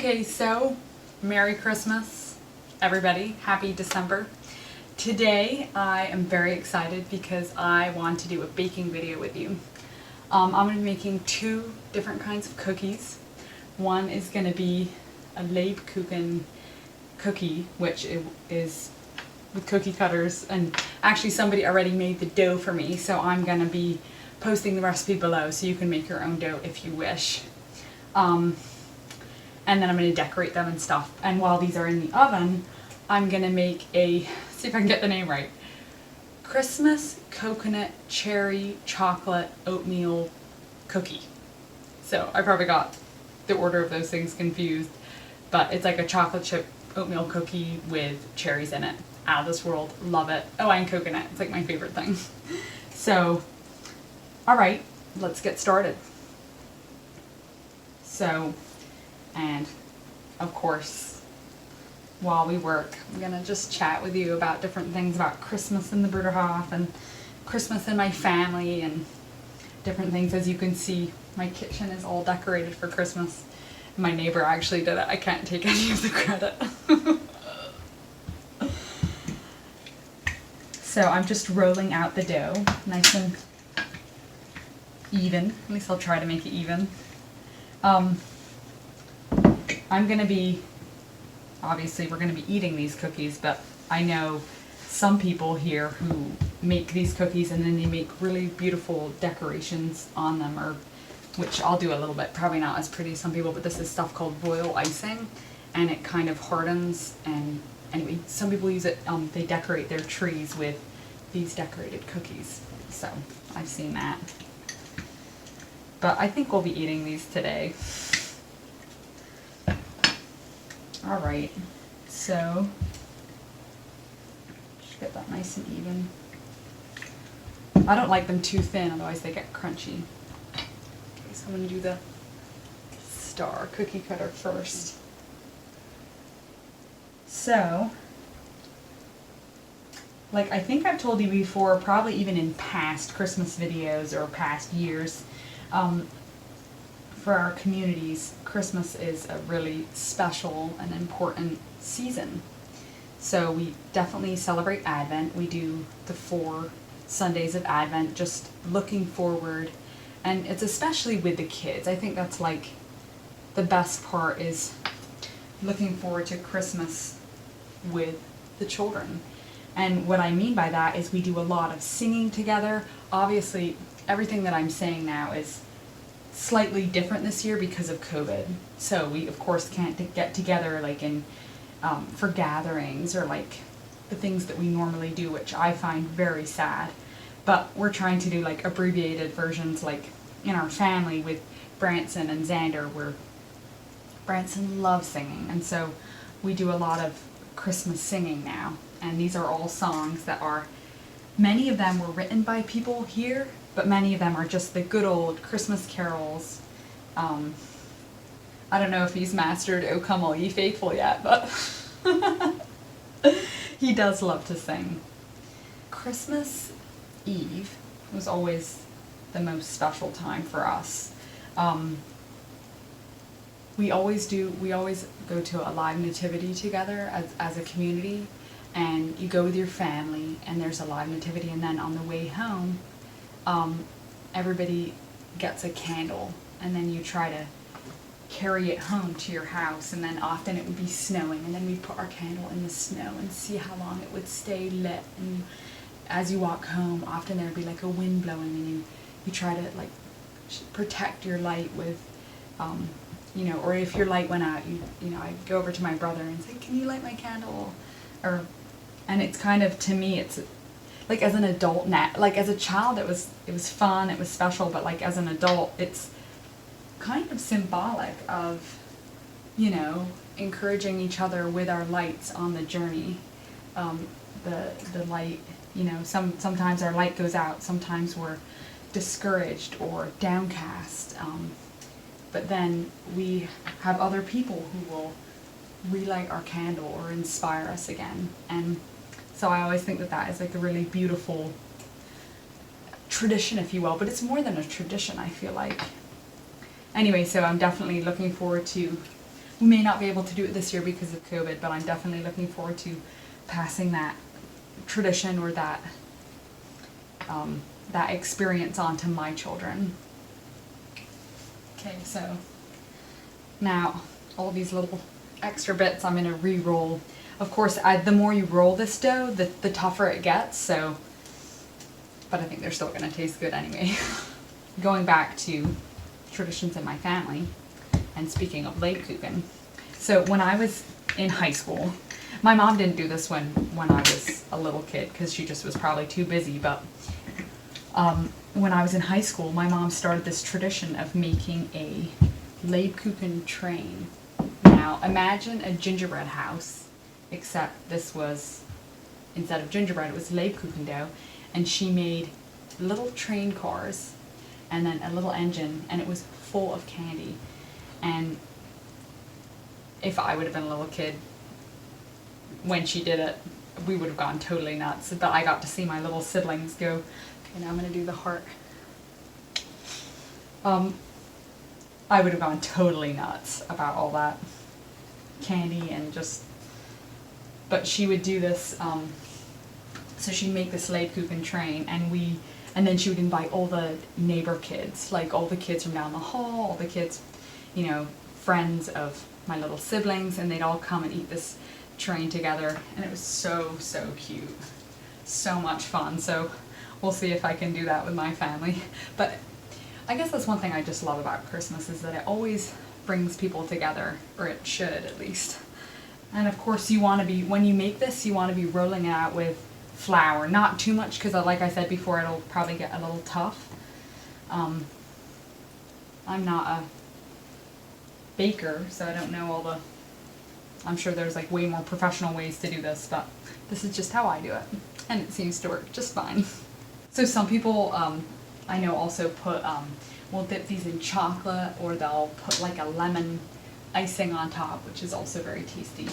Okay, so Merry Christmas, everybody. Happy December. Today I am very excited because I want to do a baking video with you. I'm going to be making two different kinds of cookies. One is going to be a Lebkuchen cookie, which is with cookie cutters, and actually somebody already made the dough for me, so I'm going to be posting the recipe below so you can make your own dough if you wish. And then I'm going to decorate them and stuff. And while these are in the oven, I'm going to make see if I can get the name right, Christmas Coconut Cherry Chocolate Oatmeal Cookie. So I probably got the order of those things confused, but it's like a chocolate chip oatmeal cookie with cherries in it. Out of this world, love it. Oh, and coconut, it's like my favorite thing. So, alright, let's get started. So, and of course, while we work, I'm going to just chat with you about different things about Christmas in the Bruderhof and Christmas in my family and different things. As you can see, my kitchen is all decorated for Christmas. My neighbor actually did it. I can't take any of the credit. So I'm just rolling out the dough, nice and even. At least I'll try to make it even. I'm going to be, obviously we're going to be eating these cookies, but I know some people here who make these cookies and then they make really beautiful decorations on them, or which I'll do a little bit, probably not as pretty as some people, but this is stuff called royal icing, and it kind of hardens, and anyway, some people use it, they decorate their trees with these decorated cookies, so I've seen that. But I think we'll be eating these today. Alright, so just get that nice and even. I don't like them too thin, otherwise they get crunchy. Okay, so I'm going to do the star cookie cutter first. So, like I think I've told you before, probably even in past Christmas videos or past years, for our communities, Christmas is a really special and important season. So we definitely celebrate Advent. We do the 4 Sundays of Advent, just looking forward. And it's especially with the kids. I think that's like the best part, is looking forward to Christmas with the children. And what I mean by that is we do a lot of singing together. Obviously, everything that I'm saying now is slightly different this year because of COVID. So we of course can't get together like in for gatherings or like the things that we normally do, which I find very sad. But we're trying to do like abbreviated versions, like in our family with Branson and Xander, where Branson loves singing, and so we do a lot of Christmas singing now. And these are all songs that are, many of them were written by people here, but many of them are just the good old Christmas carols. I don't know if he's mastered O Come All Ye Faithful yet, but he does love to sing. Christmas Eve was always the most special time for us. We always go to a live nativity together as a community, and you go with your family and there's a live nativity, and then on the way home, everybody gets a candle, and then you try to carry it home to your house, and then often it would be snowing, and then we'd put our candle in the snow and see how long it would stay lit. And as you walk home, often there'd be like a wind blowing, and you try to like protect your light with, you know, or if your light went out, you know, I'd go over to my brother and say, "Can you light my candle?" And it's kind of, to me, it's like as an adult now, like as a child it was fun, it was special, but like as an adult it's kind of symbolic of, you know, encouraging each other with our lights on the journey. The light, you know, sometimes our light goes out, sometimes we're discouraged or downcast, but then we have other people who will relight our candle or inspire us again. And so I always think that that is like a really beautiful tradition, if you will, but it's more than a tradition, I feel like. Anyway, so I'm definitely looking forward to We may not be able to do it this year because of COVID, but I'm definitely looking forward to passing that tradition or that that experience on to my children. Okay, so now all these little extra bits I'm going to re-roll. Of course, the more you roll this dough, the tougher it gets, so, but I think they're still going to taste good anyway. Going back to traditions in my family, and speaking of Lebkuchen, so when I was in high school, my mom didn't do this when I was a little kid because she just was probably too busy, but when I was in high school, my mom started this tradition of making a Lebkuchen train. Now, imagine a gingerbread house, except this was, instead of gingerbread, it was Lebkuchen dough, and she made little train cars and then a little engine, and it was full of candy. And if I would have been a little kid when she did it, we would have gone totally nuts. But I got to see my little siblings go. Okay, now I'm going to do the heart. I would have gone totally nuts about all that candy and just, but she would do this, so she'd make this Lebkuchen train, and then she would invite all the neighbor kids, like all the kids from down the hall, all the kids, you know, friends of my little siblings, and they'd all come and eat this train together, and it was so, so cute. So much fun, so we'll see if I can do that with my family. But I guess that's one thing I just love about Christmas, is that it always brings people together, or it should at least. And of course you want to be, when you make this, you want to be rolling it out with flour. Not too much, because like I said before, it'll probably get a little tough. I'm not a baker, so I don't know all the, I'm sure there's like way more professional ways to do this, but this is just how I do it, and it seems to work just fine. So some people I know also put, will dip these in chocolate, or they'll put like a lemon icing on top, which is also very tasty.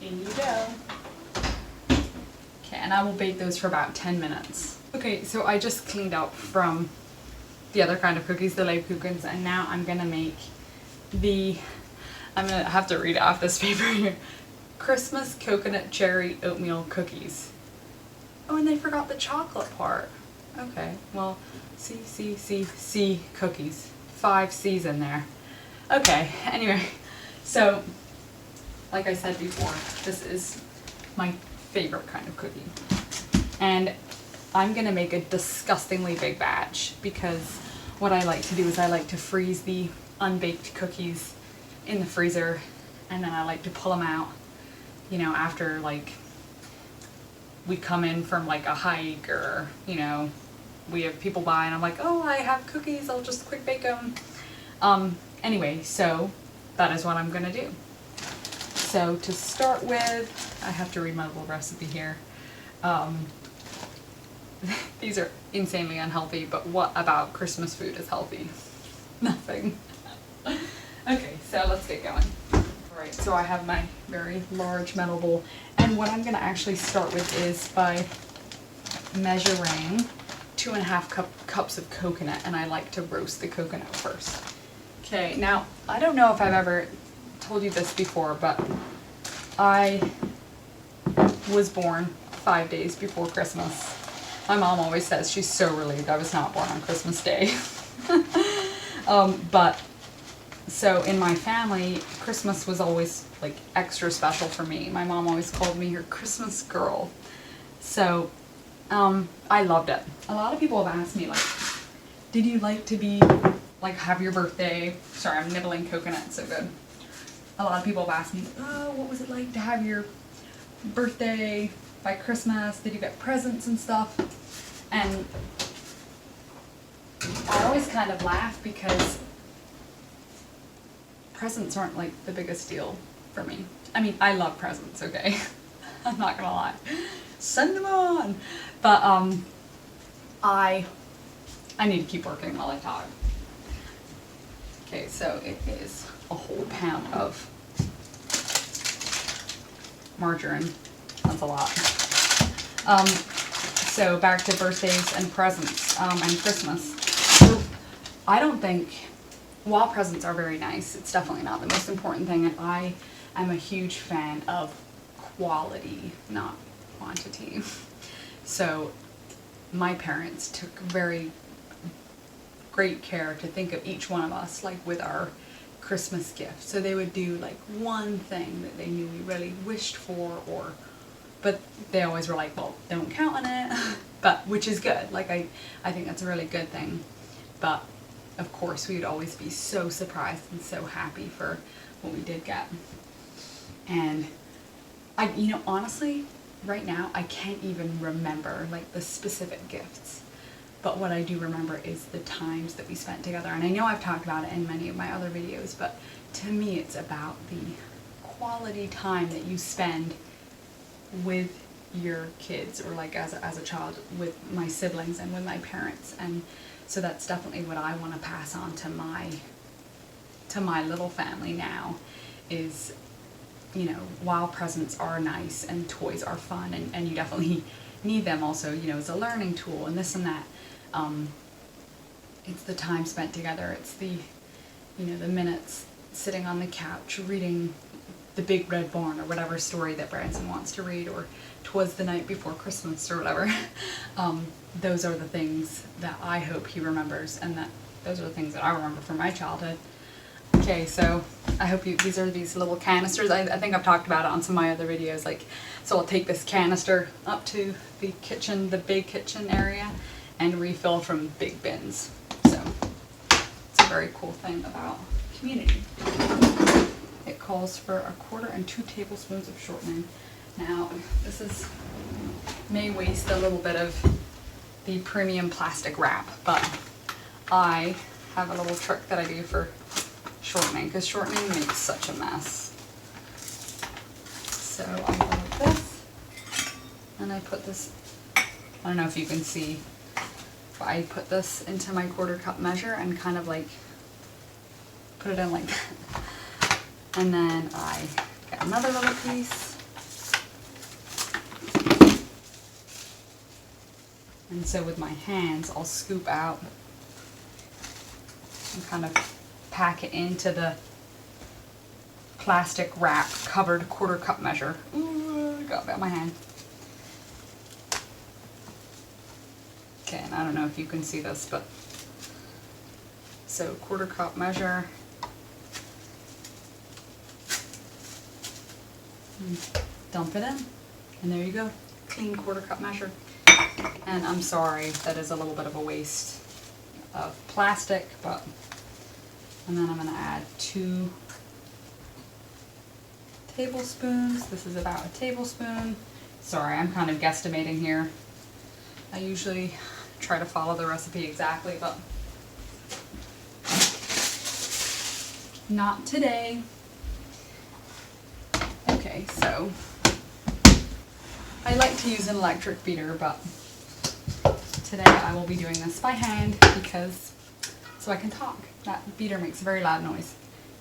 In you go. Okay, and I will bake those for about 10 minutes. Okay, so I just cleaned up from the other kind of cookies, the Lebkuchens, and now I'm gonna make the, I'm gonna have to read off this paper here, Christmas Coconut Cherry Oatmeal Cookies. Oh, and they forgot the chocolate part. Okay, well, C cookies. 5 C's in there. Okay, anyway, so, like I said before, this is my favorite kind of cookie. And I'm gonna make a disgustingly big batch, because what I like to do is I like to freeze the unbaked cookies in the freezer, and then I like to pull them out, you know, after like we come in from like a hike, or, you know, we have people by and I'm like, oh, I have cookies, I'll just quick bake them. Anyway, so that is what I'm gonna do. So to start with, I have to read my little recipe here. These are insanely unhealthy, but what about Christmas food is healthy? Nothing. Okay, so let's get going. Alright, so I have my very large metal bowl, and what I'm going to actually start with is by measuring 2.5 cups of coconut, and I like to roast the coconut first. Okay, now I don't know if I've ever told you this before, but I was born 5 days before Christmas. My mom always says she's so relieved I was not born on Christmas Day. But so in my family, Christmas was always like extra special for me. My mom always called me her Christmas girl. So I loved it. A lot of people have asked me, like, did you like to be, like, have your birthday? Sorry, I'm nibbling coconut, it's so good. A lot of people have asked me, oh, what was it like to have your birthday by Christmas? Did you get presents and stuff? And I always kind of laugh, because presents aren't like the biggest deal for me. I mean, I love presents, okay? I'm not gonna lie. Send them on! But I need to keep working while I talk. Okay, so it is a whole pound of margarine. That's a lot. So back to birthdays and presents and Christmas. So I don't think, while presents are very nice, it's definitely not the most important thing, and I am a huge fan of quality, not quantity. So my parents took very great care to think of each one of us, like with our Christmas gift. So they would do like one thing that they knew we really wished for, but they always were like, well, don't count on it, but which is good. Like I think that's a really good thing. But of course we would always be so surprised and so happy for what we did get. And honestly, right now I can't even remember like the specific gifts. But what I do remember is the times that we spent together. And I know I've talked about it in many of my other videos, but to me it's about the quality time that you spend with your kids, or like as a child with my siblings and with my parents. And so that's definitely what I want to pass on to my little family now is, while presents are nice and toys are fun and you definitely need them also, as a learning tool and this and that. It's the time spent together. It's the minutes sitting on the couch reading The Big Red Barn or whatever story that Branson wants to read, or 'Twas the Night Before Christmas or whatever. Those are the things that I hope he remembers, and those are the things that I remember from my childhood. Okay, so I hope these are these little canisters. I think I've talked about it on some of my other videos. So I'll take this canister up to the kitchen, the big kitchen area, and refill from big bins. So it's a very cool thing about community. It calls for 1/4 and 2 tablespoons of shortening. Now this may waste a little bit of the premium plastic wrap, but I have a little trick that I do for shortening, because shortening makes such a mess. So I go like this, and I put this, I don't know if you can see, but I put this into my 1/4 cup measure and kind of like put it in like that. And then I get another little piece. And so with my hands, I'll scoop out and kind of pack it into the plastic wrap covered 1/4 cup measure. Ooh, got it on my hand. Okay, and I don't know if you can see this, but so 1/4 cup measure. Dump it in, and there you go. Clean 1/4 cup measure. And I'm sorry, that is a little bit of a waste of plastic, and then I'm going to add 2 tablespoons. This is about a tablespoon. Sorry, I'm kind of guesstimating here. I usually try to follow the recipe exactly, but not today. Okay, so I like to use an electric beater, but today I will be doing this by hand so I can talk. That beater makes a very loud noise.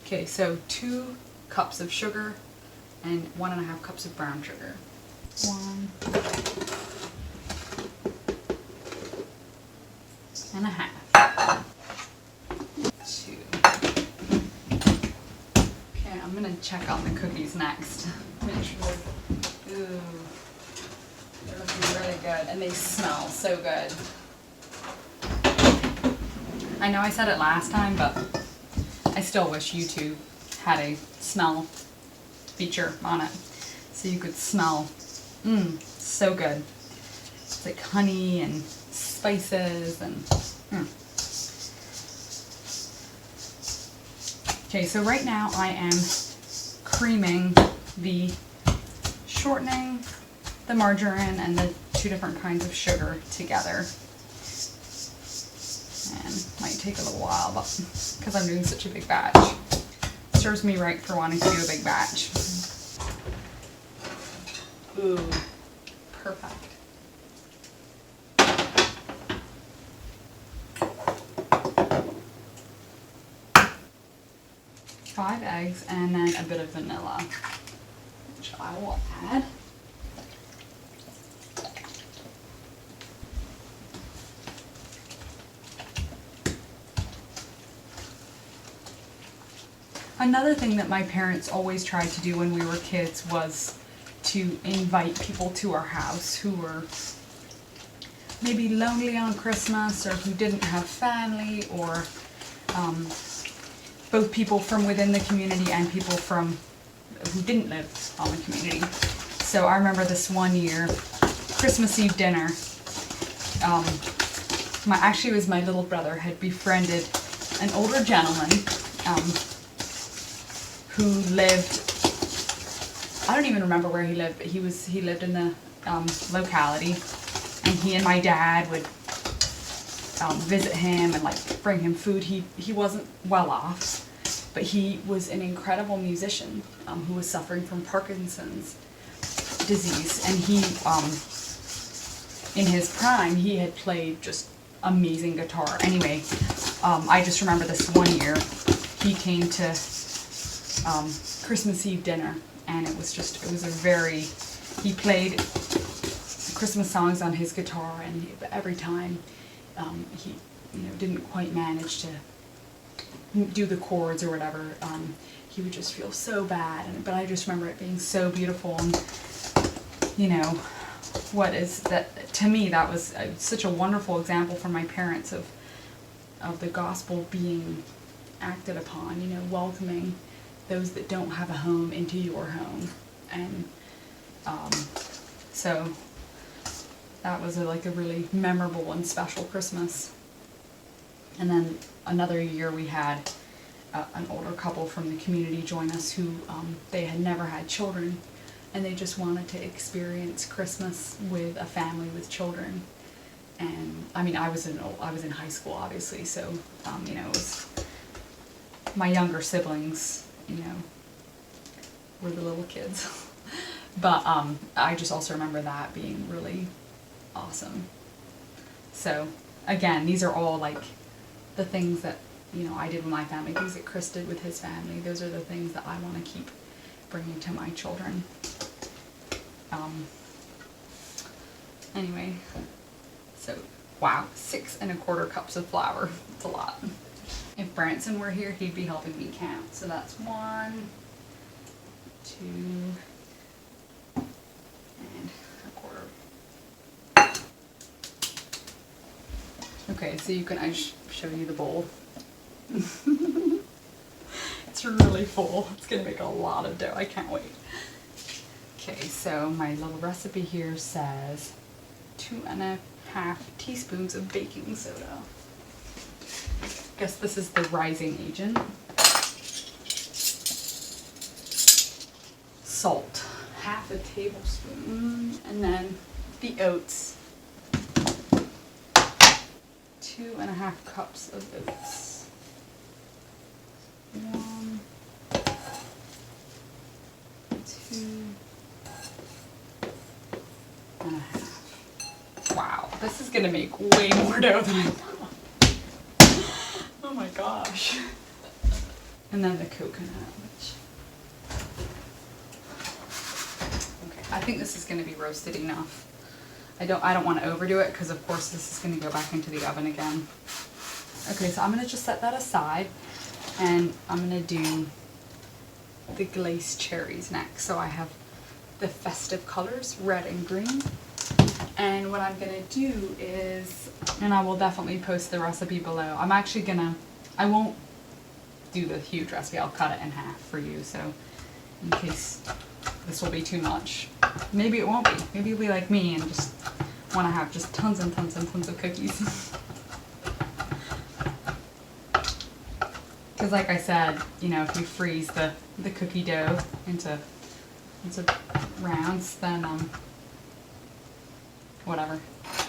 Okay, so 2 cups of sugar and 1½ cups of brown sugar. 1½ 2. Okay, I'm gonna check on the cookies next. Make sure. Ooh, they're looking really good, and they smell so good. I know I said it last time, but I still wish YouTube had a smell feature on it, so you could smell. So good. It's like honey and spices and. Okay, so right now I am creaming the shortening, the margarine, and the 2 different kinds of sugar together. And might take a little while, but because I'm doing such a big batch, serves me right for wanting to do a big batch. Ooh, perfect. Five eggs and then a bit of vanilla, which I will add. Another thing that my parents always tried to do when we were kids was to invite people to our house who were maybe lonely on Christmas or who didn't have family, or both people from within the community and people from who didn't live on the community. So I remember this one year, Christmas Eve dinner, actually it was my little brother had befriended an older gentleman who lived, I don't even remember where he lived, but he lived in the locality, and he and my dad would visit him and like bring him food. He wasn't well off, but he was an incredible musician who was suffering from Parkinson's disease, and he in his prime he had played just amazing guitar. Anyway, I just remember this one year he came to Christmas Eve dinner, and it was he played Christmas songs on his guitar, and every time he didn't quite manage to do the chords or whatever, he would just feel so bad, but I just remember it being so beautiful. And what is that to me, that was such a wonderful example from my parents of the gospel being acted upon, welcoming those that don't have a home into your home. And so that was a really memorable and special Christmas. And then another year we had an older couple from the community join us who they had never had children, and they just wanted to experience Christmas with a family with children. And I mean, I was in high school, obviously, so it was my younger siblings, were the little kids. But I just also remember that being really awesome. So again, these are all like the things that I did with my family, things that Chris did with his family. Those are the things that I want to keep bringing to my children. Anyway, so wow, 6 1/4 cups of flour. It's a lot. If Branson were here, he'd be helping me count. So that's 1, 2, and 1/4. Okay, so I just show you the bowl. It's really full. It's gonna make a lot of dough. I can't wait. Okay, so my little recipe here says 2 1/2 teaspoons of baking soda. Guess this is the rising agent. Salt, 1/2 tablespoon, and then the oats, 2 1/2 cups of oats. 1, 2 1/2. Wow, this is gonna make way more dough than I thought. Oh my gosh. And then the coconut, okay, I think this is gonna be roasted enough. I don't want to overdo it because of course this is going to go back into the oven again. Okay, so I'm going to just set that aside, and I'm going to do the glace cherries next. So I have the festive colors, red and green. And what I'm going to do is, and I will definitely post the recipe below. I won't do the huge recipe. I'll cut it in half for you, so in case this will be too much. Maybe it won't be. Maybe you'll be like me and just want to have just tons and tons and tons of cookies. Because like I said, if you freeze the cookie dough into rounds, then whatever.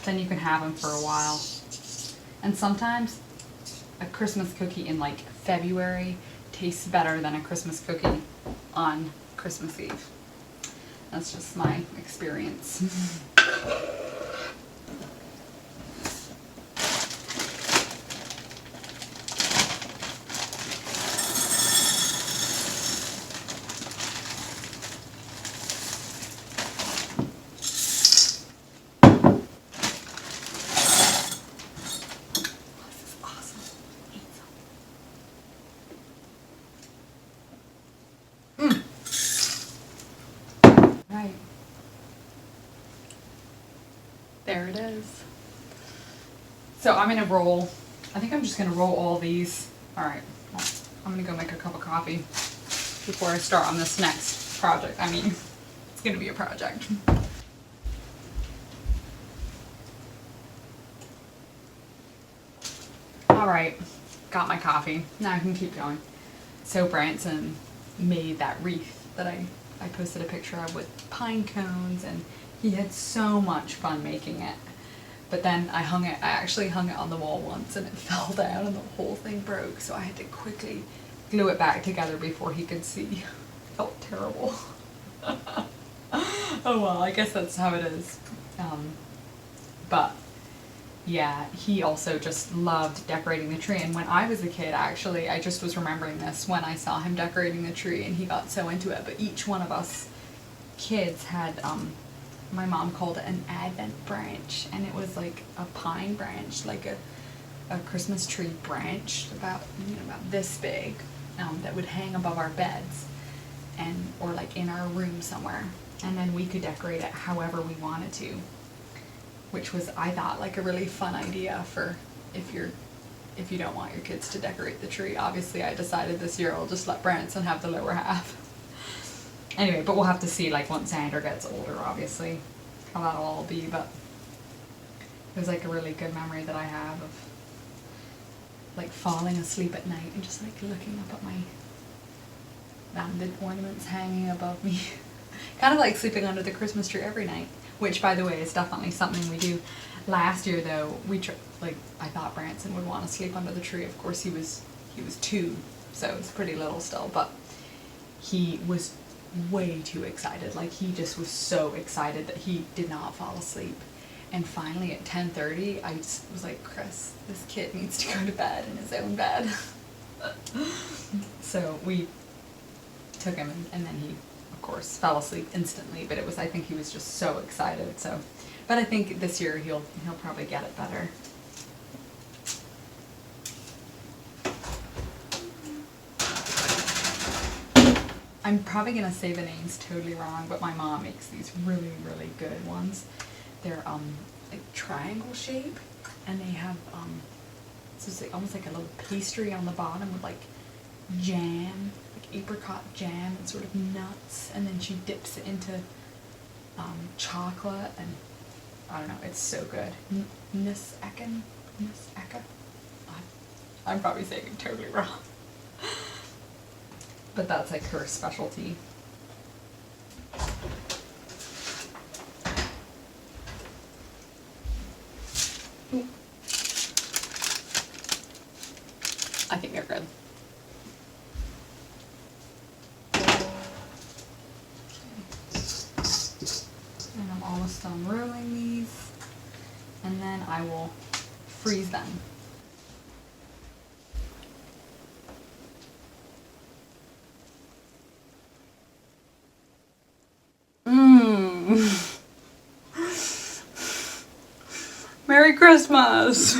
Then you can have them for a while. And sometimes a Christmas cookie in like February tastes better than a Christmas cookie on Christmas Eve. That's just my experience. There it is. So I'm gonna roll, I think I'm just gonna roll all these. All right, well, I'm gonna go make a cup of coffee before I start on this next project. I mean, it's gonna be a project. All right, got my coffee. Now I can keep going. So Branson made that wreath that I posted a picture of with pine cones, and he had so much fun making it. But then I actually hung it on the wall once and it fell down and the whole thing broke, so I had to quickly glue it back together before he could see. Felt terrible. Oh well, I guess that's how it is. But yeah, he also just loved decorating the tree. And when I was a kid, actually, I just was remembering this when I saw him decorating the tree and he got so into it. But each one of us kids had, my mom called it an Advent branch. And it was like a pine branch, like a Christmas tree branch about, about this big, that would hang above our beds or like in our room somewhere. And then we could decorate it however we wanted to. Which was, I thought, like a really fun idea for if you don't want your kids to decorate the tree. Obviously, I decided this year I'll just let Branson have the lower half. Anyway, but we'll have to see, like, once Xander gets older, obviously, how that'll all be. But it was like a really good memory that I have of like falling asleep at night and just like looking up at my the ornaments hanging above me. Kind of like sleeping under the Christmas tree every night. Which, by the way, is definitely something we do. Last year, though, I thought Branson would want to sleep under the tree. Of course, he was 2, so it's pretty little still. But he was way too excited. Like, he just was so excited that he did not fall asleep. And finally, at 10:30, I just was like, Chris, this kid needs to go to bed in his own bed. So we took him, and then he, of course, fell asleep instantly, but I think he was just so excited. So, but I think this year he'll probably get it better. I'm probably gonna say the names totally wrong, but my mom makes these really, really good ones. They're like triangle shape, and they have so it's like almost like a little pastry on the bottom with like jam, like apricot jam and sort of nuts, and then she dips it into chocolate, and I don't know, it's so good. Eka. I'm probably saying it totally wrong. But that's like her specialty. Ooh. I think they're good. And I'm almost done rolling these, and then I will freeze them. Merry Christmas!